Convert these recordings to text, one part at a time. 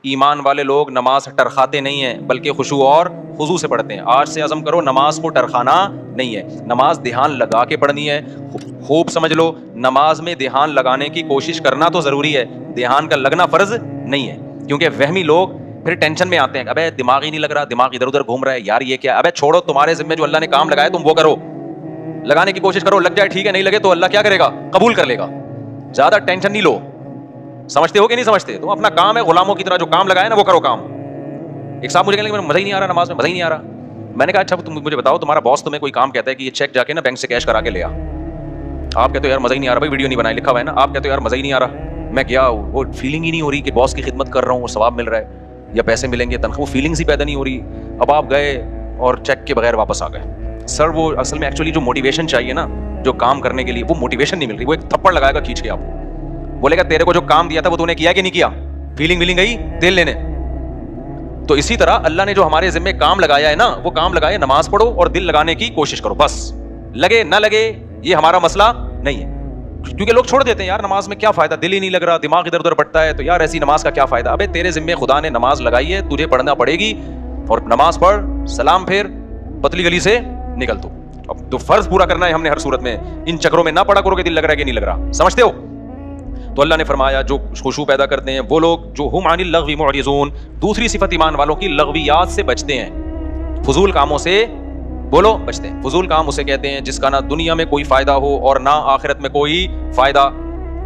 ایمان والے لوگ نماز ٹرخاتے نہیں ہیں بلکہ خشوع اور خضوع سے پڑھتے ہیں. آج سے عزم کرو نماز کو ٹرخانا نہیں ہے, نماز دھیان لگا کے پڑھنی ہے. خوب سمجھ لو, نماز میں دھیان لگانے کی کوشش کرنا تو ضروری ہے, دھیان کا لگنا فرض نہیں ہے. کیونکہ وہمی لوگ پھر ٹینشن میں آتے ہیں, ابے دماغ ہی نہیں لگ رہا, دماغ ادھر ادھر گھوم رہا ہے, یار یہ کیا, ابے چھوڑو, تمہارے ذمہ جو اللہ نے کام لگایا تم وہ کرو, لگانے کی کوشش کرو, لگ جائے ٹھیک ہے, نہیں لگے تو اللہ کیا کرے گا, قبول کر لے گا. زیادہ ٹینشن نہیں لو. سمجھتے ہو کہ نہیں سمجھتے؟ تم اپنا کام ہے غلاموں کی طرح, جو کام لگائے نا وہ کرو کام. ایک صاحب مجھے کہنے لگے مزہ ہی نہیں آ رہا نماز میں, مزہ ہی نہیں آ رہا. میں نے کہا اچھا تم مجھے بتاؤ, تمہارا باس تمہیں کوئی کام کہتا ہے کہ یہ چیک جا کے نا بینک سے کیش کرا کے لے آ, آپ کہتے ہو یار مزہ ہی نہیں آ رہا, بھائی ویڈیو نہیں بنائی, لکھا ہوا ہے نا, آپ کہتے ہو یار مزہ ہی نہیں آ رہا. میں گیا, وہ فیلنگ ہی نہیں ہو رہی کہ باس کی خدمت کر رہا ہوں, وہ ثواب مل رہا ہے یا پیسے ملیں گے, تنخواہ, وہ فیلنگس ہی پیدا نہیں ہو رہی. اب آپ گئے اور چیک کے بغیر واپس آ گئے. سر وہ اصل میں ایکچولی جو موٹیویشن چاہیے نا, جو کام کرنے کے لیے, وہ موٹیویشن نہیں مل رہی. وہ ایک تھپڑ لگائے گا کھینچ کے, آپ بولے گا تیرے کو جو کام دیا تھا وہ تو نے کیا کہ نہیں کیا, فیلنگ ویلنگ گئی تیل لینے. تو اسی طرح اللہ نے جو ہمارے ذمہ کام لگایا ہے نا, وہ کام لگائے, نماز پڑھو اور دل لگانے کی کوشش کرو, بس. لگے نہ لگے یہ ہمارا مسئلہ نہیں ہے. کیونکہ لوگ چھوڑ دیتے ہیں, یار نماز میں کیا فائدہ, دل ہی نہیں لگ رہا, دماغ ادھر ادھر بٹتا ہے, تو یار ایسی نماز کا کیا فائدہ. ابے تیرے ذمہ خدا نے نماز لگائی ہے, تجھے پڑھنا پڑے گی, اور نماز پڑھ, سلام پھر, پتلی گلی سے نکل. اب تو فرض پورا کرنا ہے ہم نے ہر صورت میں, ان چکروں میں نہ پڑا کرو کہ دل لگ رہا ہے کہ نہیں لگ رہا. سمجھتے ہو؟ تو اللہ نے فرمایا جو خشوع پیدا کرتے ہیں وہ لوگ جو ہم عن اللغو معرضون, دوسری صفت ایمان والوں کی لغویات سے بچتے ہیں, فضول کاموں سے بولو بچتے ہیں. فضول کام اسے کہتے ہیں جس کا نہ دنیا میں کوئی فائدہ ہو اور نہ آخرت میں کوئی فائدہ.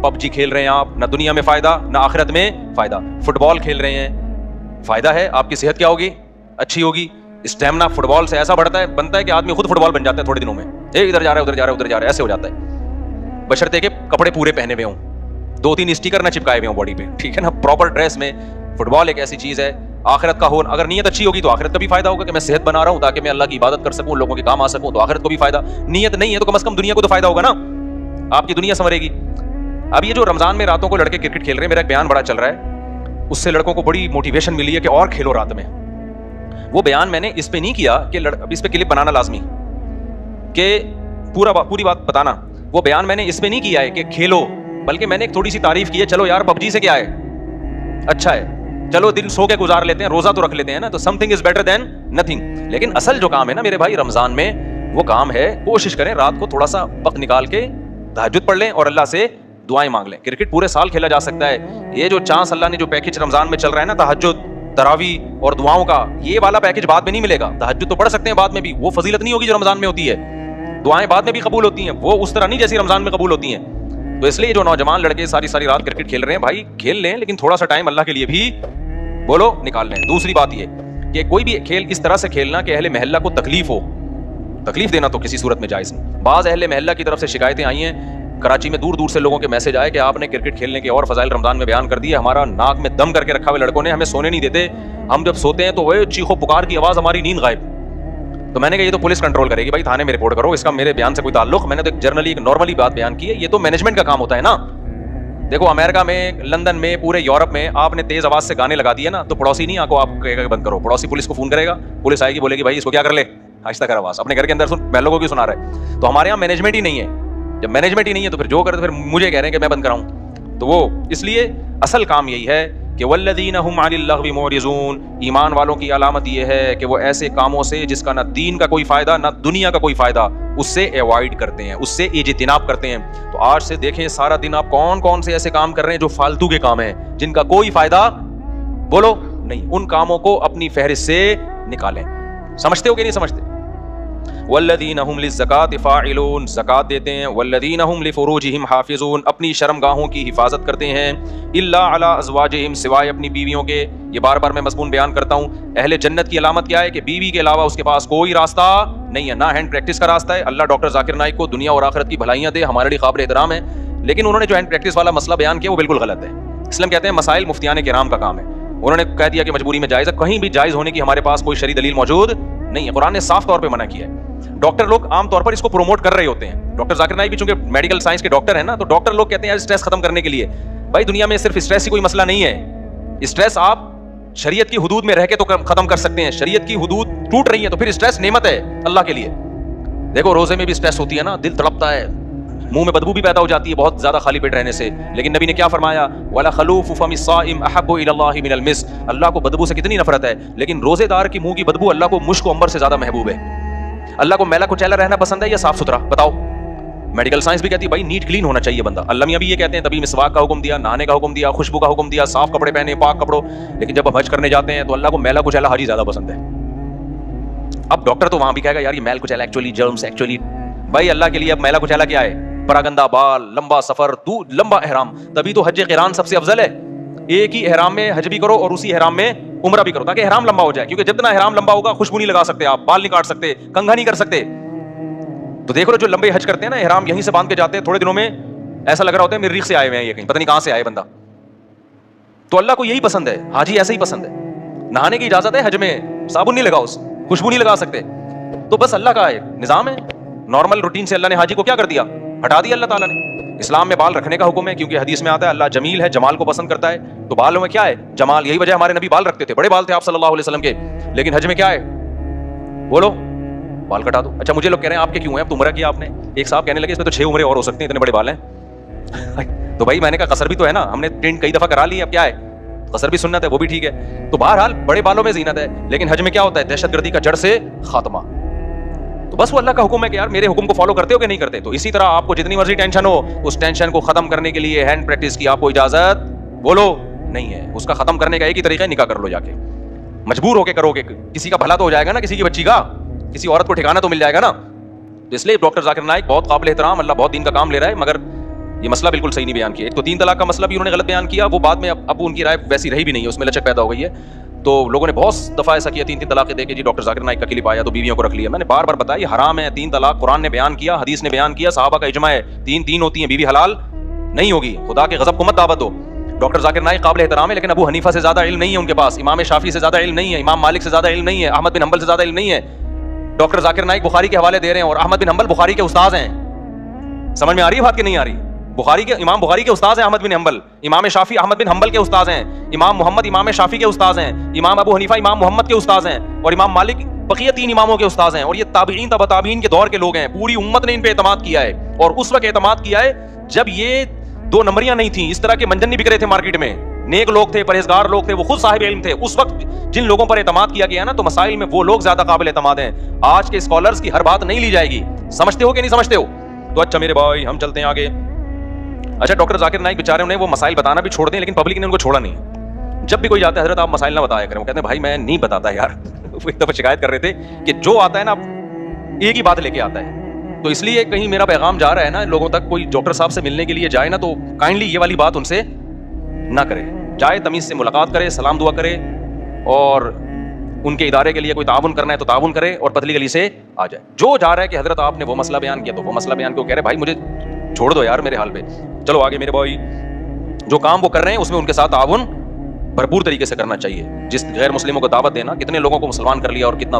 پب جی کھیل رہے ہیں آپ, نہ دنیا میں فائدہ نہ آخرت میں فائدہ. فٹ بال کھیل رہے ہیں, فائدہ ہے, آپ کی صحت کیا ہوگی, اچھی ہوگی. اسٹیمنا فٹ بال سے ایسا بنتا ہے کہ آدمی خود فٹ بال بن جاتا ہے تھوڑے دنوں میں, ادھر جا رہا ہے ادھر جا رہا ہے ادھر جا رہا ہے, ایسے ہو جاتا ہے, بشرطے کہ کپڑے پورے پہنے ہوئے ہوں, 2-3 اسٹیکر نہ چپکائے ہوئے ہوں باڈی پہ, ٹھیک ہے نا, پراپر ڈریس میں. فٹ بال ایک ایسی چیز ہے آخرت کا ہو, اگر نیت اچھی ہوگی تو آخرت کا بھی فائدہ ہوگا کہ میں صحت بنا رہا ہوں تاکہ میں اللہ کی عبادت کر سکوں, لوگوں کے کام آ سکوں, تو آخرت کو بھی فائدہ. نیت نہیں ہے تو کم از کم دنیا کو تو فائدہ ہوگا نا, آپ کی دنیا سنورے گی. اب یہ جو رمضان میں راتوں کو لڑکے کرکٹ کھیل رہے ہیں, میرا ایک بیان بڑا چل رہا ہے, اس سے لڑکوں کو بڑی موٹیویشن ملی ہے کہ اور کھیلو رات میں. وہ بیان میں نے اس پہ نہیں کیا کہ اس پہ کلپ بنانا لازمی کہ پوری بات بتانا, وہ بیان میں نے اس پہ نہیں کیا ہے کہ کھیلو, بلکہ میں نے ایک تھوڑی سی تعریف کی ہے. چلو یار پب جی سے کیا ہے, اچھا ہے, چلو دن سو کے گزار لیتے ہیں, روزہ تو رکھ لیتے ہیں نا, تو some thing is better than nothing. لیکن اصل جو کام ہے نا میرے بھائی رمضان میں, وہ کام ہے کوشش کریں رات کو تھوڑا سا وقت نکال کے تہجد پڑھ لیں اور اللہ سے دعائیں مانگ لیں. کرکٹ پورے سال کھیلا جا سکتا ہے, یہ جو چانس اللہ نے جو پیکج رمضان میں چل رہا ہے نا, تہجد, تراویح اور دعاؤں کا, یہ والا پیکج بعد میں نہیں ملے گا. تہجد تو پڑھ سکتے ہیں بعد میں بھی, وہ فضیلت نہیں ہوگی جو رمضان میں ہوتی ہے. دعائیں بعد میں بھی قبول ہوتی ہیں, وہ اس طرح نہیں جیسی رمضان میں قبول ہوتی ہیں. تو اس لیے جو نوجوان لڑکے ساری رات کرکٹ کھیل رہے ہیں, بھائی کھیل لیں, لیکن تھوڑا سا ٹائم اللہ کے لیے بھی بولو نکال لیں. دوسری بات یہ کہ کوئی بھی کھیل اس طرح سے کھیلنا کہ اہل محلہ کو تکلیف ہو, تکلیف دینا تو کسی صورت میں جائز نہیں. بعض اہل محلہ کی طرف سے شکایتیں آئی ہیں, کراچی میں دور سے لوگوں کے میسج آئے کہ آپ نے کرکٹ کھیلنے کے اور فضائل رمضان میں بیان کر دیے, ہمارا ناک میں دم کر کے رکھا ہوئے لڑکوں نے, ہمیں سونے نہیں دیتے, ہم جب سوتے ہیں تو وہ چیخو پکار کی آواز, ہماری نیند غائب. تو میں نے کہا یہ تو پولیس کنٹرول کرے گی, بھائی تھانے میں رپورٹ کرو, اس کا میرے بیان سے کوئی تعلق. میں نے تو ایک نارملی بات بیان کی ہے, یہ تو مینجمنٹ کا کام ہوتا ہے نا. دیکھو امریکہ میں, لندن میں, پورے یورپ میں آپ نے تیز آواز سے گانے لگا دیے نا, تو پڑوسی نہیں آپ کہے گا بند کرو, پڑوسی پولیس کو فون کرے گا, پولیس آئے گی بولے گی بھائی اس کو کیا کر لے, آہستہ کر آواز, اپنے گھر کے اندر سن, محلوں کو کیوں سنا رہا ہے. تو ہمارے یہاں مینجمنٹ ہی نہیں ہے. جب مینجمنٹ ہی نہیں ہے تو پھر جو کرتے پھر مجھے کہہ رہے ہیں کہ میں بند کراؤں. تو وہ اس لیے اصل کام یہی ہے کہ والذین هم عن اللغو معرضون, ایمان والوں کی علامت یہ ہے کہ وہ ایسے کاموں سے جس کا نہ دین کا کوئی فائدہ نہ دنیا کا کوئی فائدہ, اس سے ایوائڈ کرتے ہیں, اس سے اجتناب کرتے ہیں. تو آج سے دیکھیں سارا دن آپ کون سے ایسے کام کر رہے ہیں جو فالتو کے کام ہیں, جن کا کوئی فائدہ بولو نہیں, ان کاموں کو اپنی فہرست سے نکالیں. سمجھتے ہو کہ نہیں سمجھتے؟ والذین هم للزکاۃ فاعلون, زکات دیتے ہیں. والذین هم لفروجہم حافظون, اپنی شرمگاہوں کی حفاظت کرتے ہیں. الا علی ازواجہم, سوائے اپنی بیویوں کے. یہ بار بار میں مضمون بیان کرتا ہوں, اہل جنت کی علامت کیا ہے کہ بیوی کے علاوہ اس کے پاس کوئی راستہ نہیں ہے, نہ ہینڈ پریکٹس کا راستہ ہے. اللہ ڈاکٹر ذاکر نائک کو دنیا اور آخرت کی بھلائیاں دے, ہمارے لیے قابل احترام ہے, لیکن انہوں نے جو ہینڈ پریکٹس والا مسئلہ بیان کیا وہ بالکل غلط ہے. اسلام کہتے ہیں مسائل مفتیان کرام کا کام ہے, انہوں نے کہہ دیا کہ مجبوری میں جائز ہے. کہیں بھی جائز ہونے کی ہمارے پاس کوئی شرعی دلیل موجود نہیں ہے, قرآن نے صاف طور پہ منع کیا ہے. ڈاکٹر لوگ عام طور پر اس کو پروموٹ کر رہے ہوتے ہیں. ڈاکٹر ذاکر نائک بھی چونکہ میڈیکل سائنس کے ڈاکٹر ہیں نا, تو ڈاکٹر لوگ کہتے ہیں اسٹریس ختم کرنے کے لیے. بھائی دنیا میں صرف اسٹریس ہی کوئی مسئلہ نہیں ہے. اسٹریس آپ شریعت کی حدود میں رہ کے تو ختم کر سکتے ہیں. شریعت کی حدود ٹوٹ رہی ہیں تو پھر اسٹریس نعمت ہے اللہ کے لیے. دیکھو روزے میں بھی اسٹریس ہوتی ہے نا, دل تڑپتا ہے, منہ میں بدبو بھی پیدا ہو جاتی ہے بہت زیادہ خالی پیٹ رہنے سے. لیکن نبی نے کیا فرمایا؟ وَلَخَلُوفُ فَمِ الصَّائِمِ أَحَبُّ إِلَى اللَّهِ مِنَ الْمِسْكِ. اللہ کو بدبو سے کتنی نفرت ہے, لیکن روزے دار کی منہ کی بدبو اللہ کو مشک و عنبر سے زیادہ محبوب ہے. اللہ کو میلا کچیلا رہنا پسند ہے یا صاف ستھرا؟ بتاؤ. میڈیکل سائنس بھی کہتی ہے بھائی نیٹ کلین ہونا چاہیے بندہ. اللہ میاں بھی یہ کہتے ہیں تبھی مسواک کا حکم دیا, نہانے کا حکم دیا, خوشبو کا حکم دیا, صاف کپڑے پہنے, پاک کپڑوں. لیکن جب ہم حج کرنے جاتے ہیں تو اللہ کو میلا کچیلا حاجی زیادہ پسند ہے. اب ڈاکٹر تو وہاں بھی کہے گا یار یہ میل کچیلا ایکچولی جرمز ایکچولی. بھائی اللہ کے لیے اب میلا کچیلا کیا ہے؟ پراگندہ بال, لمبا سفر, لمبا احرام. تبھی تو حج قران سب سے افضل ہے. ایک ہی احرام میں حج بھی کرو اور اسی احرام میں عمرہ بھی کرو تاکہ احرام لمبا ہو جائے. کیونکہ جتنا احرام لمبا ہوگا خوشبو نہیں لگا سکتے آپ, بال نہیں کاٹ سکتے, کنگھا نہیں کر سکتے. تو دیکھ لو جو لمبے حج کرتے ہیں نا, احرام یہیں سے باندھ کے جاتے ہیں, تھوڑے دنوں میں ایسا لگ رہا ہوتا ہے مریخ سے آئے ہوئے ہیں یہ, کہیں پتہ نہیں کہاں سے آئے بندہ. تو اللہ کو یہی پسند ہے, حاجی ایسے ہی پسند ہے. نہانے کی اجازت ہے حج میں, صابن نہیں لگاؤ, خوشبو نہیں لگا سکتے. تو بس اللہ کا ایک نظام ہے, نارمل روٹین سے اللہ نے حاجی کو کیا کر دیا؟ ہٹا دیا اللہ تعالیٰ نے. اسلام میں بال رکھنے کا حکم ہے کیونکہ حدیث میں آتا ہے اللہ جمیل ہے, جمال کو پسند کرتا ہے. تو بالوں میں کیا ہے؟ جمال. یہی وجہ ہمارے نبی بال رکھتے تھے, بڑے بال تھے آپ صلی اللہ علیہ وسلم کے. لیکن حج میں کیا ہے؟ بولو, بال کٹا دو. اچھا مجھے لوگ کہہ رہے ہیں آپ کے کیوں ہیں, اب تو عمرہ کیا آپ نے. ایک صاحب کہنے لگے اس میں تو 6 عمریں اور ہو سکتی ہیں, اتنے بڑے بال ہیں. تو بھائی میں نے کہا قصر بھی تو ہے نا, ہم نے ٹرینڈ کئی دفعہ کرا لی ہے, اب کیا ہے؟ قصر بھی سنت ہے, وہ بھی ٹھیک ہے. تو بہرحال بڑے بالوں میں زینت ہے, لیکن حج میں کیا ہوتا ہے؟ دہشت گردی کا جڑ سے خاتمہ. تو بس وہ اللہ کا حکم ہے کہ یار میرے حکم کو فالو کرتے ہو کہ نہیں کرتے. تو اسی طرح آپ کو جتنی مرضی ٹینشن ہو, اس ٹینشن کو ختم کرنے کے لیے ہینڈ پریکٹس کی آپ کو اجازت بولو نہیں ہے. اس کا ختم کرنے کا ایک ہی طریقہ ہے, نکاح کر لو جا کے. مجبور ہو کے کرو گے, کسی کا بھلا تو ہو جائے گا نا, کسی کی بچی کا, کسی عورت کو ٹھکانا تو مل جائے گا نا. تو اس لیے ڈاکٹر ذاکر نائک بہت قابل احترام, اللہ بہت دین کا کام لے رہا ہے, مگر یہ مسئلہ بالکل صحیح نہیں بیان کیا. ایک تو 3 طلاق کا مسئلہ بھی انہوں نے غلط بیان کیا, وہ بعد میں اب ان کی رائے ویسی رہی بھی نہیں ہے, اس میں لچک پیدا ہو گئی ہے. تو لوگوں نے بہت دفعہ ایسا کیا, 3 طلاقیں دے کے جی ڈاکٹر ذاکر نائک کا کلپ آیا تو بیویوں کو رکھ لیا. میں نے بار بار بتایا یہ حرام ہے, 3 طلاق قرآن نے بیان کیا, حدیث نے بیان کیا, صحابہ کا اجماع ہے, 3 ہوتی ہیں, بیوی حلال نہیں ہوگی. خدا کے غضب کو مت دعوت دو. ڈاکٹر ذاکر نائک قابل احترام ہے, لیکن ابو حنیفہ سے زیادہ علم نہیں ہے ان کے پاس, امام شافعی سے زیادہ علم نہیں ہے, امام مالک سے زیادہ علم نہیں ہے, احمد بن حنبل سے زیادہ علم نہیں ہے. ڈاکٹر ذاکر نائک بخاری کے حوالے دے رہے ہیں اور احمد بن حنبل بخاری کے استاد ہیں. سمجھ میں آ رہی ہے بات کہ نہیں آ رہی؟ امام بخاری کے استاد ہیں احمد بن حنبل, امام شافعی احمد بن حنبل کے استاد ہیں, امام محمد امام شافعی کے استاد ہیں, امام ابو حنیفہ امام محمد کے استاد ہیں, اور امام مالک بقیہ 3 اماموں کے استاد ہیں. اور یہ تابعین تبع تابعین کے دور کے لوگ ہیں. پوری امت نے ان پہ اعتماد کیا ہے, اور اس وقت اعتماد کیا ہے جب یہ 2 نمبریاں نہیں تھیں, اس طرح کے منجن نہیں بک رہے تھے مارکیٹ میں. نیک لوگ تھے, پرہیزگار لوگ تھے, وہ خود صاحب علم تھے. اس وقت جن لوگوں پر اعتماد کیا گیا نا, تو مسائل میں وہ لوگ زیادہ قابل اعتماد ہیں. آج کے اسکالرز کی ہر بات نہیں لی جائے گی. سمجھتے ہو کہ نہیں سمجھتے ہو؟ تو اچھا میرے بھائی ہم چلتے ہیں آگے. اچھا ڈاکٹر ذاکر نائک بیچارے انہیں وہ مسائل بتانا بھی چھوڑ دیں, لیکن پبلک نے ان کو چھوڑا نہیں. جب بھی کوئی جاتا ہے حضرت آپ مسائل نہ بتایا کریں, وہ کہتے ہیں بھائی میں نہیں بتاتا یار. وہ ایک دفعہ شکایت کر رہے تھے کہ جو آتا ہے نا ایک ہی بات لے کے آتا ہے. تو اس لیے کہیں میرا پیغام جا رہا ہے نا لوگوں تک, کوئی ڈاکٹر صاحب سے ملنے کے لیے جائے نا تو کائنڈلی یہ والی بات ان سے نہ کرے. جائے تمیز سے ملاقات کرے, سلام دعا کرے, اور ان کے ادارے کے لیے کوئی تعاون کرنا ہے تو تعاون کرے, اور پتلی گلی سے آ جائے. جو جا رہا ہے کہ حضرت آپ نے وہ مسئلہ بیان کیا تو وہ مسئلہ بیان کیوں کہہ رہے بھائی مجھے چھوڑ دو یار میرے حال پہ. چلو آگے میرے بھائی, جو کام وہ کر رہے ہیں اس میں ان کے ساتھ تعاون بھرپور طریقے سے کرنا چاہیے. جس غیر مسلموں کو دعوت دینا, کتنے لوگوں کو مسلمان کر لیا, اور کتنا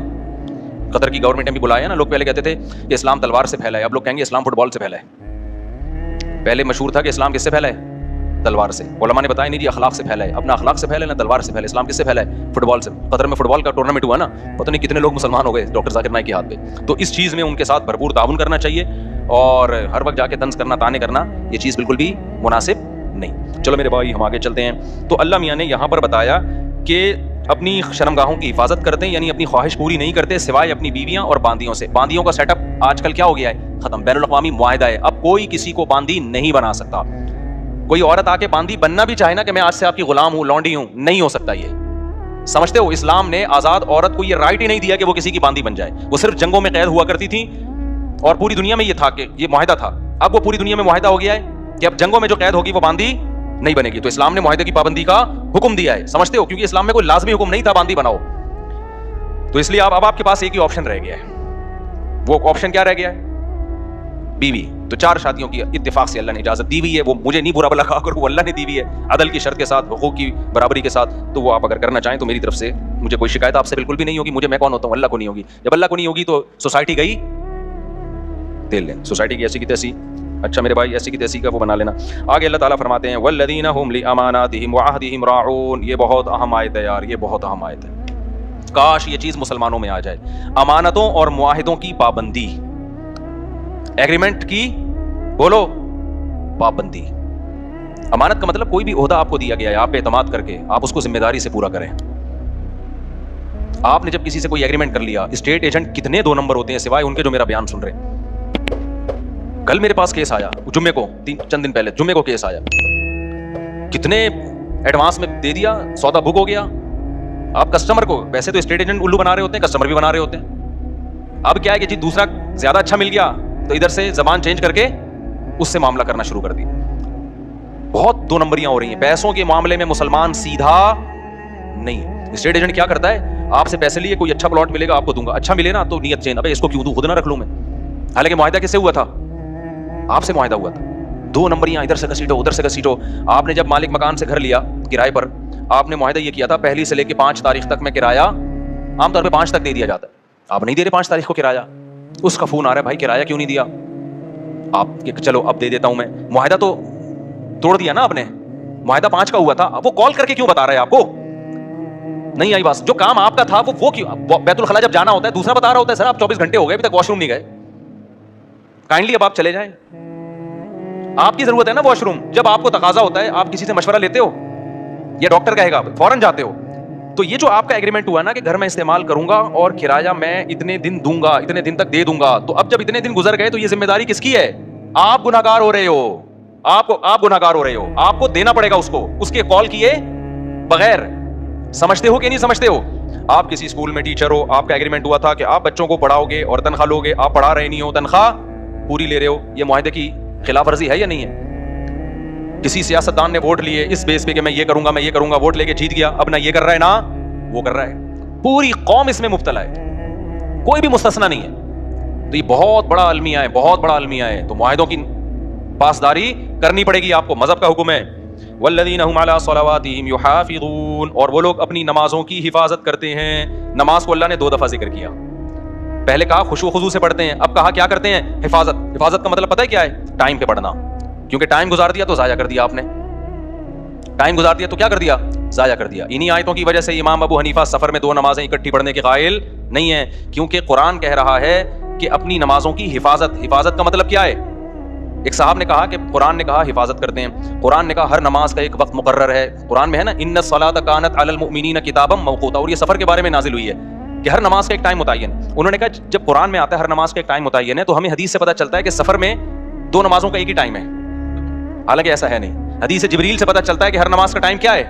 قطر کی گورنمنٹ نے بھی بلایا نا. لوگ پہلے کہتے تھے کہ اسلام تلوار سے پھیلا ہے, اب لوگ کہیں گے اسلام فٹ بال سے پھیلا ہے. پہلے مشہور تھا کہ اسلام کس سے پھیلا ہے؟ تلوار سے. علماء نے بتایا نہیں جی اخلاق سے پھیلا ہے. اپنا اخلاق سے پھیلا ہے نہ تلوار سے پھیلا. اسلام کس سے پھیلا ہے؟ فٹ بال سے. قطر میں فٹ بال کا ٹورنامنٹ ہوا نا, پتہ نہیں کتنے لوگ مسلمان ہو گئے ڈاکٹر ذاکر نائک کے ہاتھ پہ. تو اس چیز میں ان کے ساتھ بھرپور تعاون کرنا چاہیے, اور ہر وقت جا کے طنز کرنا, تانے کرنا, یہ چیز بالکل بھی مناسب نہیں. چلو میرے بھائی ہم آگے چلتے ہیں. تو اللہ میاں نے یہاں پر بتایا کہ اپنی شرمگاہوں کی حفاظت کرتے ہیں, یعنی اپنی خواہش پوری نہیں کرتے سوائے اپنی بیویاں اور باندیوں سے. باندیوں کا سیٹ اپ آج کل کیا ہو گیا ہے؟ ختم. بین الاقوامی معاہدہ ہے, اب کوئی کسی کو باندی نہیں بنا سکتا. کوئی عورت آ کے باندی بننا بھی چاہے نا کہ میں آج سے آپ کی غلام ہوں, لونڈی ہوں, نہیں ہو سکتا. یہ سمجھتے ہو اسلام نے آزاد عورت کو یہ رائٹ ہی نہیں دیا کہ وہ کسی کی باندی بن جائے. وہ صرف جنگوں میں قید ہوا کرتی تھی, اور پوری دنیا میں یہ تھا کہ یہ معاہدہ تھا. اب وہ پوری دنیا میں معاہدہ ہو گیا ہے کہ اب جنگوں میں جو قید ہوگی وہ باندی نہیں بنے گی. تو اسلام نے معاہدے کی پابندی کا حکم دیا ہے. سمجھتے ہو؟ کیونکہ اسلام میں کوئی لازمی حکم نہیں تھا باندی بناؤ. تو اس لیے اب آپ کے پاس ایک ہی آپشن رہ گیا ہے. وہ آپشن کیا رہ گیا ہے؟ بیوی. تو 4 شادیوں کی اتفاق سے اللہ نے اجازت دی ہوئی ہے. وہ مجھے نہیں برا بلا کہا کرو, وہ اللہ نے دی ہوئی ہے عدل کی شرط کے ساتھ, حقوق کی برابری کے ساتھ. تو وہ آپ اگر کرنا چاہیں تو میری طرف سے مجھے کوئی شکایت آپ سے بالکل بھی نہیں ہوگی. میں کون ہوتا ہوں؟ اللہ کو نہیں ہوگی. جب اللہ کو نہیں ہوگی تو سوسائٹی گئی تیل لیں, سوسائٹی کی ایسی کی تیسی. اچھا میرے بھائی ایسی کی تیسی کا وہ بنا لینا. آگے اللہ تعالیٰ فرماتے ہیں والذین هم لاماناتهم وعهدهم راعون. یہ بہت اہم آیت ہے یار, یہ بہت اہم آیت ہے. کاش یہ چیز مسلمانوں میں آ جائے. امانتوں اور معاہدوں کی پابندی, ایگریمنٹ کی بولو پابندی. امانت کا مطلب کوئی بھی عہدہ آپ کو دیا گیا ہے, آپ پہ اعتماد کر کے آپ اس کو ذمہ داری سے پورا کریں. آپ نے جب کسی سے کوئی ایگریمنٹ کر لیا, اسٹیٹ ایجنٹ کتنے 2 نمبر ہوتے ہیں سوائے ان کے جو میرا بیان سن رہے ہیں. کل میرے پاس کیس آیا, جمعے کو, چند دن پہلے جمعے کو کیس آیا, کتنے ایڈوانس میں دے دیا, سودا بک ہو گیا. آپ کسٹمر کو, ویسے تو اسٹیٹ ایجنٹ الو بنا رہے ہوتے ہیں, کسٹمر بھی بنا رہے ہوتے ہیں. اب کیا ہے کہ جی دوسرا زیادہ اچھا مل گیا تو ادھر سے زبان چینج کر کے اس سے معاملہ کرنا شروع کر دی. بہت 2 نمبریاں ہو رہی ہیں پیسوں کے معاملے میں. مسلمان سیدھا نہیں ہے. اسٹیٹ ایجنٹ کیا کرتا ہے, آپ سے پیسے لیے, کوئی اچھا پلاٹ ملے گا آپ کو دوں گا, اچھا ملے نا تو نیت چینج, ابے اس کو کیوں دوں, خود نہ رکھ لوں میں. حالانکہ معاہدہ کس سے ہوا تھا, آپ سے معاہدہ ہوا تھا. 2 نمبریاں, ادھر سے گھسیٹو ادھر سے گھسیٹو. آپ نے جب مالک مکان سے گھر لیا کرائے پر, آپ نے معاہدہ یہ کیا تھا 1 سے لے کے 5 تاریخ تک میں کرایہ, عام طور پہ 5 تک دے دیا جاتا ہے. آپ نہیں دے رہے 5 تاریخ کو کرایہ, اس کا فون آ رہا ہے, بھائی کرایہ کیوں نہیں دیا. آپ چلو اب دے دیتا ہوں میں. معاہدہ تو توڑ دیا نا آپ نے, معاہدہ 5 کا ہوا تھا. وہ کال کر کے کیوں بتا رہا ہے آپ کو, نہیں آئی بات. جو کام آپ کا تھا وہ کیوں, بیت الخلا جب جانا ہوتا ہے دوسرا بتا رہا ہوتا ہے, سر آپ 24 گھنٹے ہو گئے ابھی تک واش روم نہیں گئے, کائنڈلی اب آپ چلے جائیں. آپ کی ضرورت ہے نا واش روم, جب آپ کو تقاضا ہوتا ہے آپ کسی سے مشورہ لیتے ہو یا ڈاکٹر کہے گا فوراً جاتے ہو. تو یہ جو آپ کا ایگریمنٹ ہوا نا کہ گھر میں استعمال کروں گا اور کرایہ میں اتنے دن دوں گا, اتنے دن تک دے دوں گا, تو اب جب اتنے دن گزر گئے تو یہ ذمہ داری کس کی ہے, آپ گنہگار ہو رہے ہو. آپ گنہگار ہو رہے ہو, آپ کو دینا پڑے گا اس کو, اس کے کال کیے بغیر. سمجھتے ہو کہ نہیں سمجھتے ہو. آپ کسی اسکول میں ٹیچر ہو, آپ کا ایگریمنٹ ہوا تھا کہ آپ بچوں کو پڑھاؤ گے اور تنخواہ لو گے, آپ پڑھا رہے نہیں ہو, تنخواہ پوری لے رہے ہو. یہ معاہدے کی خلاف ورزی ہے یا نہیں ہے. کسی سیاستدان نے ووٹ لیے اس بیس پہ کہ میں یہ کروں گا, ووٹ لے کے جیت گیا, اب نہ یہ کر رہا ہے نہ وہ کر رہا ہے, پوری قوم اس میں مبتلا ہے, کوئی بھی مستثنا نہیں ہے. تو یہ بہت بڑا المیہ ہے, بہت بڑا المیہ ہے. تو معاہدوں کی پاسداری کرنی پڑے گی آپ کو, مذہب کا حکم ہے. والذین هم علی صلواتہم یحافظون, اور وہ لوگ اپنی نمازوں کی حفاظت کرتے ہیں. نماز کو اللہ نے 2 دفعہ ذکر کیا, پہلے کہا خشوع خضوع سے پڑھتے ہیں, اب کہا کیا کرتے ہیں, حفاظت. حفاظت کا مطلب پتہ ہے کیا ہے, ٹائم پہ پڑھنا. کیونکہ ٹائم گزار دیا تو ضائع کر دیا آپ نے, ٹائم گزار دیا تو کیا کر دیا, ضائع کر دیا. انہی آیتوں کی وجہ سے امام ابو حنیفہ سفر میں 2 نمازیں اکٹھی پڑھنے کے قائل نہیں ہیں, کیونکہ قرآن کہہ رہا ہے کہ اپنی نمازوں کی حفاظت. حفاظت کا مطلب کیا ہے, ایک صاحب نے کہا کہ قرآن نے کہا حفاظت کرتے ہیں, قرآن نے کہا ہر نماز کا ایک وقت مقرر ہے. قرآن میں ہے نا ان الصلاۃ کانت علی المؤمنین کتابا موقوتا, اور یہ سفر کے بارے میں نازل ہوئی ہے کہ ہر نماز کا ایک ٹائم متعین. انہوں نے کہا جب قرآن میں آتا ہے ہر نماز کا ایک ٹائم متعین ہے, تو ہمیں حدیث سے پتہ چلتا ہے کہ سفر میں 2 نمازوں کا ایک ہی ٹائم ہے. حالانکہ ایسا ہے نہیں. حدیث جبریل سے پتہ چلتا ہے کہ ہر نماز کا ٹائم کیا ہے,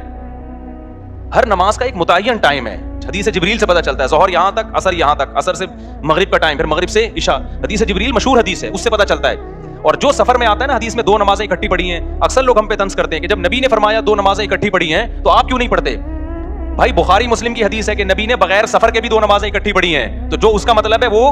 ہر نماز کا ایک متعین ٹائم ہے. حدیث جبریل سے پتہ چلتا ہے ظہر یہاں تک, عصر یہاں تک, عصر سے مغرب کا ٹائم, پھر مغرب سے عشاء. حدیث جبریل مشہور حدیث ہے, اس سے پتہ چلتا ہے. اور جو سفر میں آتا ہے نا حدیث میں 2 نمازیں اکٹھی پڑھی ہیں, اکثر لوگ ہم پہ طنز کرتے ہیں کہ جب نبی نے فرمایا 2 نمازیں اکٹھی پڑھی ہیں تو آپ کیوں نہیں پڑھتے. بھائی بخاری مسلم کی حدیث ہے کہ نبی نے بغیر سفر کے بھی 2 نمازیں اکٹھی پڑھی ہیں, تو جو اس کا مطلب ہے وہ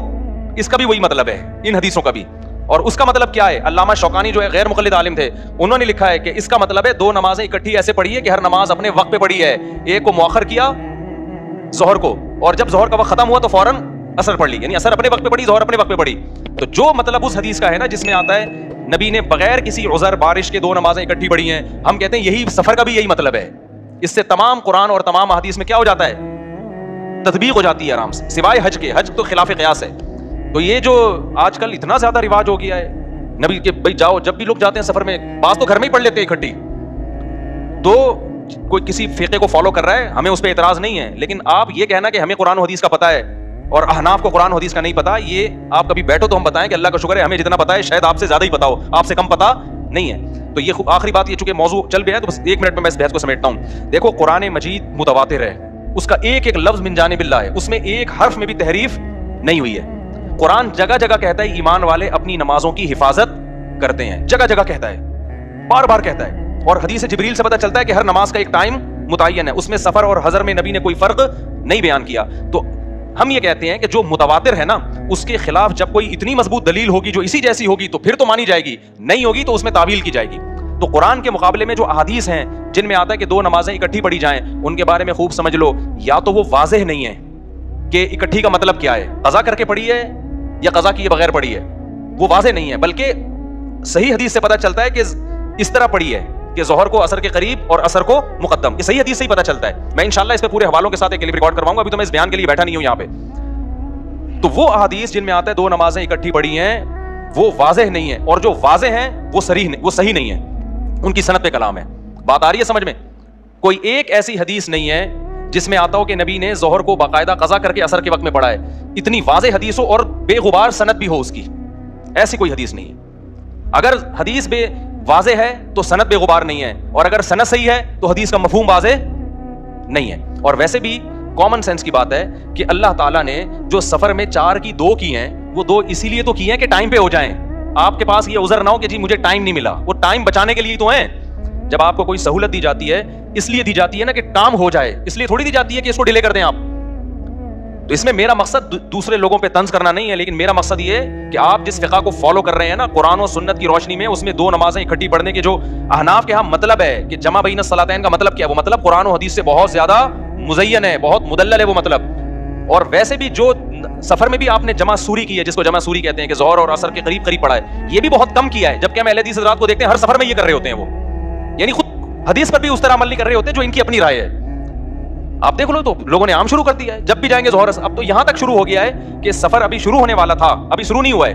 اس کا بھی وہی مطلب ہے, ان حدیثوں کا بھی. اور اس کا مطلب کیا ہے, علامہ شوکانی جو ہے غیر مقلد عالم تھے, انہوں نے لکھا ہے کہ اس کا مطلب ہے 2 نمازیں اکٹھی ایسے پڑھی ہے کہ ہر نماز اپنے وقت پہ پڑھی ہے. ایک کو مؤخر کیا ظہر کو, اور جب ظہر کا وقت ختم ہوا تو فوراً عصر پڑھ لی, یعنی عصر اپنے وقت پہ پڑھی, ظہر اپنے وقت پہ پڑھی. تو جو مطلب اس حدیث کا ہے نا جس میں آتا ہے نبی نے بغیر کسی عذر بارش کے 2 نمازیں اکٹھی پڑھی ہیں, ہم کہتے ہیں یہی سفر کا بھی یہی مطلب ہے. اس سے تمام قرآن اور تمام احادیث میں کیا ہو جاتا ہے, تطبیق ہو جاتی ہے آرام سے, سوائے حج کے. حج تو خلاف قیاس ہے. تو یہ جو آج کل اتنا زیادہ رواج ہو گیا ہے نبی کے, بھائی جاؤ, جب بھی لوگ جاتے ہیں سفر میں, بعض تو گھر میں ہی پڑھ لیتے ہیں اکٹھی. تو کوئی کسی فقہ کو فالو کر رہا ہے, ہمیں اس پہ اعتراض نہیں ہے, لیکن آپ یہ کہنا کہ ہمیں قرآن و حدیث کا پتہ ہے اور احناف کو قرآن و حدیث کا نہیں پتا, یہ آپ کبھی بیٹھو تو ہم بتائیں کہ اللہ کا شکر ہے ہمیں جتنا پتا ہے شاید آپ سے زیادہ ہی پتا ہو, آپ سے کم پتا نہیں ہے. تو یہ آخری بات, یہ چونکہ موضوع چل گیا ہے تو بس 1 منٹ میں اس بحث کو سمیٹتا ہوں. دیکھو قرآن مجید متواتر ہے, اس کا ایک ایک لفظ من جانب اللہ ہے, اس میں ایک حرف میں بھی تحریف نہیں ہوئی ہے. قرآن جگہ جگہ کہتا ہے ایمان والے اپنی نمازوں کی حفاظت کرتے ہیں, جگہ جگہ کہتا ہے, بار بار کہتا ہے. اور حدیث جبریل سے پتہ چلتا ہے کہ ہر نماز کا ایک ٹائم متعین ہے, اس میں سفر اور حضر میں نبی نے کوئی فرق نہیں بیان کیا. تو ہم یہ کہتے ہیں کہ جو متواتر ہے نا اس کے خلاف جب کوئی اتنی مضبوط دلیل ہوگی جو اسی جیسی ہوگی تو پھر تو مانی جائے گی, نہیں ہوگی تو اس میں تعویل کی جائے گی. تو قرآن کے مقابلے میں جو احادیث ہیں جن میں آتا ہے کہ 2 نمازیں اکٹھی پڑھی جائیں, ان کے بارے میں خوب سمجھ لو, یا تو وہ واضح نہیں ہے کہ اکٹھی کا مطلب کیا ہے, قضا کر کے پڑھی ہے یا قضا کیے بغیر پڑھی ہے, وہ واضح نہیں ہے. بلکہ صحیح حدیث سے پتہ چلتا ہے کہ اس طرح پڑھی ہے کہ ظہر کو عصر کے قریب اور عصر کو مقدم, یہ صحیح حدیث سے ہی پتہ چلتا ہے. میں انشاءاللہ اس پہ پورے حوالوں کے ساتھ ایک کلپ ریکارڈ کرواؤں گا, ابھی تو میں اس بیان کے لیے بیٹھا نہیں ہوں یہاں پہ. تو وہ احادیث جن میں آتا ہے 2 نمازیں اکٹھی پڑھی ہیں, وہ واضح نہیں ہے, اور جو واضح ہیں وہ صحیح نہیں ہے, ان کی سند پہ کلام ہے. بات آ رہی ہے سمجھ میں؟ کوئی ایک ایسی حدیث نہیں ہے جس میں آتا ہو کہ نبی نے ظہر کو باقاعدہ قضا کر کے عصر کے وقت میں پڑھا ہے, اتنی واضح حدیث ہو اور بے غبار سند بھی ہو اس کی, ایسی کوئی حدیث نہیں ہے. اگر حدیث بے واضح ہے تو سند بے غبار نہیں ہے, اور اگر سند صحیح ہے تو حدیث کا مفہوم واضح نہیں ہے. اور ویسے بھی کامن سینس کی بات ہے کہ اللہ تعالیٰ نے جو سفر میں 4 کی 2 کی ہیں, وہ 2 اسی لیے تو کی ہیں کہ ٹائم پہ ہو جائیں. آپ کے پاس یہ عذر نہ ہو کہ جی مجھے ٹائم نہیں ملا, وہ ٹائم بچانے کے لیے تو ہیں. جب آپ کو کوئی سہولت دی جاتی ہے اس لیے دی جاتی ہے نا کہ کام ہو جائے, اس لیے تھوڑی دی جاتی ہے کہ اس کو ڈیلے کر دیں آپ. تو اس میں میرا مقصد دوسرے لوگوں پہ طنز کرنا نہیں ہے, لیکن میرا مقصد یہ ہے کہ آپ جس فقہ کو فالو کر رہے ہیں نا قرآن و سنت کی روشنی میں, اس میں 2 نمازیں اکٹھی پڑھنے کے جو احناف کے ہاں مطلب ہے کہ جمع بین الصلاتین کا مطلب کیا ہے, وہ مطلب قرآن و حدیث سے بہت زیادہ مزین ہے, بہت مدلل ہے وہ مطلب. اور ویسے بھی جو سفر میں بھی آپ نے جمع سوری کی ہے, جس کو جمع سوری کہتے ہیں کہ ظہر اور عصر کے قریب قریب پڑھا ہے, یہ بھی بہت کم کیا ہے, جبکہ ہم اہل حدیث حضرات کو دیکھتے ہیں ہر سفر میں یہ کر رہے ہوتے ہیں, وہ یعنی خود حدیث پر بھی اس طرح عمل نہیں کر رہے ہوتے جو ان کی اپنی رائے ہے. آپ دیکھ لو تو لوگوں نے عام شروع کر دیا ہے, جب بھی جائیں گے ظہر. اب تو یہاں تک شروع ہو گیا ہے کہ سفر ابھی شروع ہونے والا تھا, ابھی شروع نہیں ہوا ہے,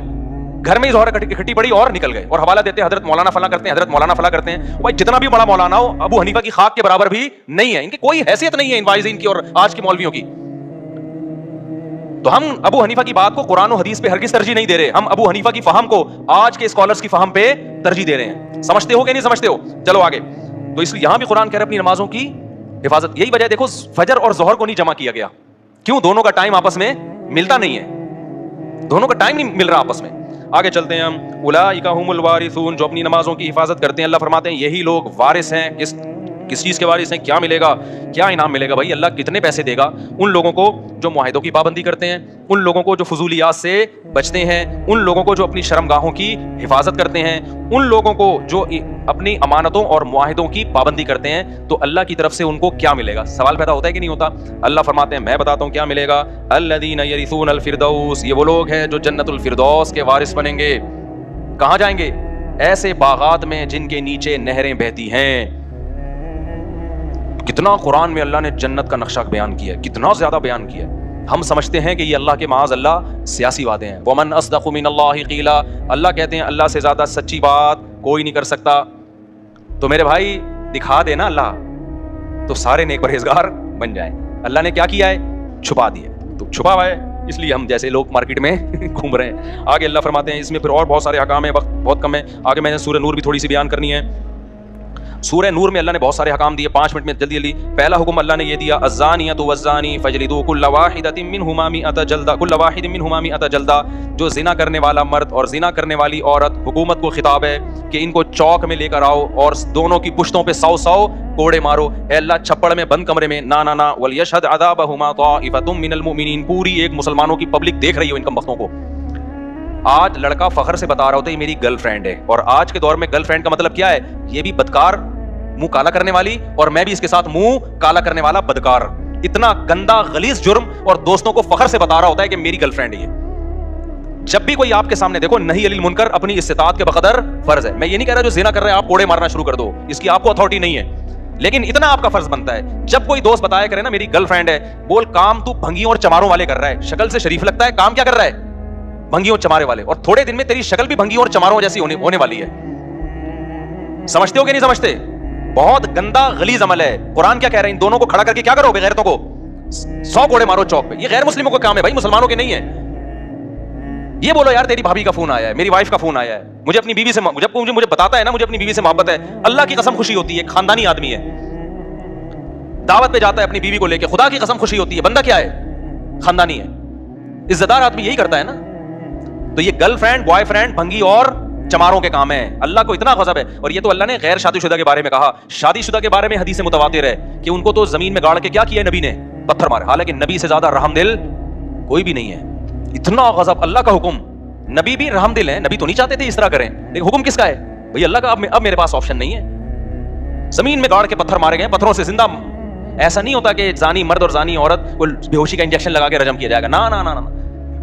گھر میں ہی ظہر اکٹھی پڑی اور نکل گئے, اور حوالہ دیتے ہیں حضرت مولانا فلاں کرتے ہیں, حضرت مولانا فلاں کرتے ہیں. بھائی جتنا بھی بڑا مولانا ہو, ابو حنیفہ کی خاک کے برابر بھی نہیں ہے, ان کی کوئی حیثیت نہیں ہے ان واعظین کی اور آج کے مولویوں کی. تو ہم ابو حنیفہ کی بات کو قرآن و حدیث پہ ہرگز ترجیح نہیں دے رہے, ہم ابو حنیفہ کی فہم کو آج کے اسکالرز کی فہم پہ ترجیح دے رہے ہیں. سمجھتے ہو کہ نہیں سمجھتے ہو؟ چلو آگے. تو اس لیے یہاں بھی قرآن کہہ رہا ہے اپنی نمازوں کی حفاظت. یہی وجہ دیکھو فجر اور ظہر کو نہیں جمع کیا گیا, کیوں؟ دونوں کا ٹائم آپس میں ملتا نہیں ہے, دونوں کا ٹائم نہیں مل رہا آپس میں. آگے چلتے ہیں ہم. اولئک هم الوارثون, جو اپنی نمازوں کی حفاظت کرتے ہیں, اللہ فرماتے ہیں یہی لوگ وارث ہیں. کس چیز کے وارث ہیں؟ کیا ملے گا, کیا انعام ملے گا بھائی؟ اللہ کتنے پیسے دے گا ان لوگوں کو جو معاہدوں کی پابندی کرتے ہیں, ان لوگوں کو جو فضولیات سے بچتے ہیں, ان لوگوں کو جو اپنی شرمگاہوں کی حفاظت کرتے ہیں, ان لوگوں کو جو اپنی امانتوں اور معاہدوں کی پابندی کرتے ہیں. تو اللہ کی طرف سے ان کو کیا ملے گا؟ سوال پیدا ہوتا ہے کہ نہیں ہوتا؟ اللہ فرماتے ہیں میں بتاتا ہوں کیا ملے گا. الذین یرثون الفردوس, یہ وہ لوگ ہیں جو جنت الفردوس کے وارث بنیں گے. کہاں جائیں گے؟ ایسے باغات میں جن کے نیچے نہریں بہتی ہیں. کتنا قرآن میں اللہ نے جنت کا نقشہ بیان کیا ہے, کتنا زیادہ بیان کیا ہے. ہم سمجھتے ہیں کہ یہ اللہ کے معاذ اللہ سیاسی وعدے ہیں. ومن اصدق من اللہ قیلا, اللہ کہتے ہیں اللہ سے زیادہ سچی بات کوئی نہیں کر سکتا. تو میرے بھائی دکھا دے نا اللہ, تو سارے نیک پرہیزگار بن جائیں. اللہ نے کیا کیا ہے؟ چھپا دیا. تو چھپا ہوا ہے, اس لیے ہم جیسے لوگ مارکیٹ میں گھوم رہے ہیں. آگے اللہ فرماتے ہیں اس میں پھر اور بہت سارے احکام ہیں, وقت بہت کم ہے. آگے میں نے سورہ نور بھی تھوڑی سی بیان کرنی ہے. سورہ نور میں اللہ نے بہت سارے حکام دیے, 5 منٹ میں جلدی جلدی. پہلا حکم اللہ نے یہ دیا, الزانیۃ والزانی فجلدوا کل واحدۃ منہما 100 جلدہ, کل واحد منہما 100 جلدہ. جو زنا کرنے والا مرد اور زنا کرنے والی عورت, حکومت کو خطاب ہے کہ ان کو چوک میں لے کر آؤ اور دونوں کی پشتوں پہ 100 کوڑے مارو. اے اللہ چھپڑ میں بند کمرے میں نہ نہ نہ. ولیشہد عذابہما طائفۃ من المؤمنین, پوری ایک مسلمانوں کی پبلک دیکھ رہی ہو ان کم بختوں کو. آج لڑکا فخر سے بتا رہا ہوتا ہے یہ میری گرل فرینڈ ہے, اور آج کے دور میں گرل فرینڈ کا مطلب کیا ہے؟ یہ بھی بدکار, منہ کالا کرنے والی, اور میں بھی اس کے ساتھ منہ کالا کرنے والا بدکار. اتنا گندا غلیظ جرم, اور دوستوں کو فخر سے بتا رہا ہوتا ہے کہ میری گرل فرینڈ ہے. جب بھی کوئی آپ کے سامنے دیکھو, نہی علی المنکر اپنی استطاعت کے بقدر فرض ہے. میں یہ نہیں کہہ رہا جو زنا کر رہے ہیں آپ کوڑے مارنا شروع کر دو, اس کی آپ کو اتھارٹی نہیں ہے, لیکن اتنا آپ کا فرض بنتا ہے جب کوئی دوست بتایا کرے نا میری گرل فرینڈ ہے, بول کام تو بھنگیوں اور چماروں والے کر رہا ہے. شکل سے شریف لگتا ہے, کام کیا کر رہا ہے؟ بھنگیوں چمارے والے. اور تھوڑے دن میں تیری شکل بھی بھنگیوں اور چماروں جیسی ہونے والی ہے. سمجھتے ہو کہ نہیں سمجھتے؟ بہت گندا غلیظ عمل ہے. قرآن کیا کہہ رہے ہیں؟ ان دونوں کو کھڑا کر کے کیا کرو بغیرتوں کو 100 کوڑے مارو چوک پہ. یہ غیر مسلموں کا کام ہے بھائی, مسلمانوں کے نہیں ہے. یہ بولو یار تیری بھابھی کا فون آیا ہے, میری وائف کا فون آیا ہے, مجھے اپنی بیوی سے, جب مجھے بتاتا ہے نا مجھے اپنی بیوی سے محبت ہے, اللہ کی قسم خوشی ہوتی ہے. خاندانی آدمی ہے, دعوت پہ جاتا ہے اپنی بیوی کو لے کے, خدا کی قسم خوشی ہوتی ہے. بندہ کیا ہے؟ خاندانی ہے, عزت دار آدمی یہی کرتا ہے نا. تو یہ گرل فرینڈ, بوائے فرینڈ, بھنگی اور چماروں کے کام ہے. اللہ کو اتنا غضب ہے. اور یہ تو اللہ نے غیر شادی شدہ کے بارے میں کہا. شادی شدہ کے بارے میں حدیث متواتر ہے کہ ان کو تو زمین میں گاڑ کے کیا کیا نبی نے؟ پتھر مارے. حالانکہ نبی سے زیادہ رحم دل کوئی بھی نہیں ہے. اتنا غضب, اللہ کا حکم. نبی بھی رحم دل ہیں, نبی تو نہیں چاہتے تھے اس طرح کریں, لیکن حکم کس کا ہے بھئی؟ اللہ کا. اب میرے پاس آپشن نہیں ہے. زمین میں گاڑ کے پتھر مارے گئے, پتھروں سے زندہ. ایسا نہیں ہوتا کہ زانی مرد اور زانی عورت کو بے ہوشی کا انجیکشن لگا کے رجم کیا جائے گا. نہ نہ نہ,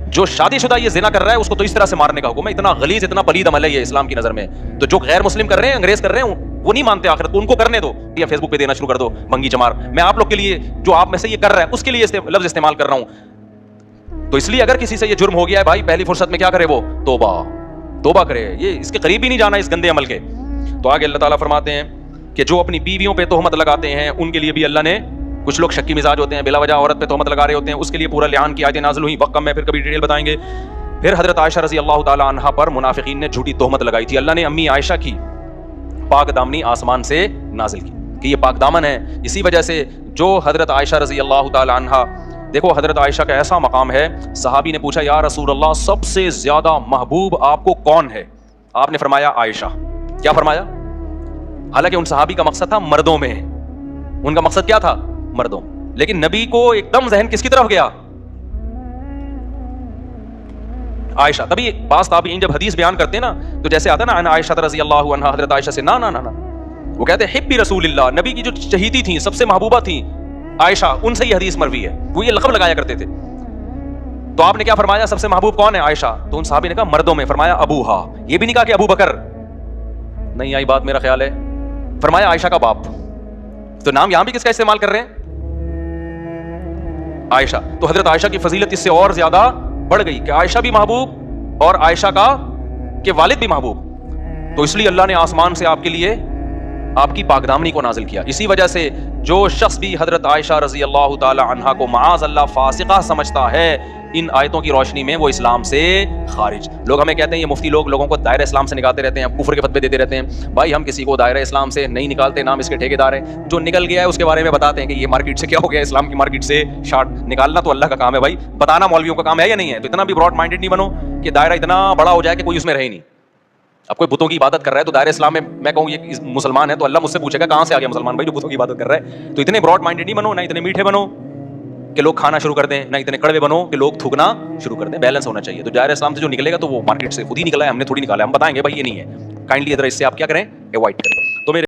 جو شادی شدہ یہ زنا کر رہا ہے اس کو تو اس طرح سے مارنے کا حکم ہے. اتنا غلیظ, اتنا پلید عمل ہے یہ اسلام کی نظر میں. تو جو غیر مسلم کر رہے ہیں, انگریز کر رہے ہیں, وہ نہیں مانتے آخرت کو, ان کو کرنے دو. یا فیس بک پہ دینا شروع کر دو بھنگی چمار. میں آپ لوگ کے لیے, جو آپ میں سے یہ کر رہا ہے اس کے لیے لفظ استعمال کر رہا ہوں. تو اس لیے اگر کسی سے یہ جرم ہو گیا ہے بھائی, پہلی فرصت میں کیا کرے وہ؟ توبہ. توبہ کرے, یہ اس کے قریب ہی نہیں جانا اس گندے عمل کے. تو آگے اللہ تعالیٰ فرماتے ہیں کہ جو اپنی بیویوں پہ تہمت لگاتے ہیں ان کے لیے بھی اللہ نے, کچھ لوگ شکی مزاج ہوتے ہیں, بلا وجہ عورت پہ تہمت لگا رہے ہوتے ہیں, اس کے لیے پورا لعان کی آیتیں نازل ہوئی, وقت کم ہے پھر کبھی ڈیٹیل بتائیں گے. پھر حضرت عائشہ رضی اللہ تعالیٰ عنہا پر منافقین نے جھوٹی تہمت لگائی تھی. اللہ نے امی عائشہ کی پاک دامنی آسمان سے نازل کی کہ یہ پاک دامن ہے. اسی وجہ سے جو حضرت عائشہ رضی اللہ تعالیٰ عنہا, دیکھو حضرت عائشہ کا ایسا مقام ہے, صحابی نے پوچھا یا رسول اللہ سب سے زیادہ محبوب آپ کو کون ہے؟ آپ نے فرمایا عائشہ. کیا فرمایا؟ حالانکہ ان صحابی کا مقصد تھا مردوں میں, ان کا مقصد کیا تھا؟ مردوں. لیکن نبی کو ایک دم ذہن کس کی طرف گیا؟ عائشہ. تبھی بعض تابعین جب حدیث بیان کرتے ہیں نا تو جیسے آتا ہے نا عائشہ رضی اللہ عنہا, حضرت عائشہ سے نا نا نا نا, وہ کہتے ہیں حبی رسول اللہ, نبی کی جو چہیتی تھیں, سب سے محبوبہ تھیں عائشہ, ان سے یہ حدیث مروی ہے. وہ یہ لقب لگایا کرتے تھے. تو آپ نے کیا فرمایا سب سے محبوب کون ہے؟ عائشہ. تو ان صحابی نے کہا مردوں میں. فرمایا ابوہا. یہ بھی نہیں کہا کہ ابو بکر, نہیں آئی بات میرا خیال ہے. فرمایا عائشہ کا باپ. تو نام یہاں بھی کس کا استعمال کر رہے ہیں؟ عائشہ. تو حضرت عائشہ کی فضیلت اس سے اور زیادہ بڑھ گئی کہ عائشہ بھی محبوب اور عائشہ کا کہ والد بھی محبوب. تو اس لیے اللہ نے آسمان سے آپ کے لیے آپ کی پاکدامنی کو نازل کیا. اسی وجہ سے جو شخص بھی حضرت عائشہ رضی اللہ تعالی عنہا کو معاذ اللہ فاسقہ سمجھتا ہے, ان آیتوں کی روشنی میں وہ اسلام سے خارج. لوگ ہمیں کہتے ہیں یہ مفتی لوگ لوگوں کو دائرہ اسلام سے نکالتے رہتے ہیں, کفر کے فتوے دیتے رہتے ہیں. بھائی ہم کسی کو دائرہ اسلام سے نہیں نکالتے, نام اس کے ٹھیکیدار ہیں. جو نکل گیا ہے اس کے بارے میں بتاتے ہیں کہ یہ مارکیٹ سے کیا ہو گیا, اسلام کی مارکیٹ سے شارٹ نکالنا تو اللہ کا کام ہے بھائی, بتانا مولویوں کا کام ہے یا نہیں ہے. تو اتنا بھی براڈ مائنڈیڈ نہیں بنو کہ دائرہ اتنا بڑا ہو جائے کہ کوئی اس میں رہے نہیں. اب کوئی بتوں کی عبادت کر رہا ہے تو دائرہ اسلام میں کہوں یہ مسلمان ہے تو اللہ مجھ سے پوچھے گا کہاں سے آ گیا مسلمان بھائی جو بتوں کی عبادت کر رہا ہے. تو اتنے براڈ مائنڈیڈ نہیں بنو, نہ اتنے میٹھے بنو کہ لوگ کھانا شروع کر دیں, نہ اتنے کڑوے بنو کہ لوگ تھوکنا شروع کر دیں. بیلنس ہونا چاہیے. تو دائرہ اسلام سے جو نکلے گا تو وہ مارکیٹ سے خود ہی نکلا ہے, ہم نے تھوڑی نکالا ہے, ہم بتائیں گے بھائی یہ نہیں ہے. کائنڈلی ادھر اس سے آپ کیا کریں, اوائڈ کریں. تو میرے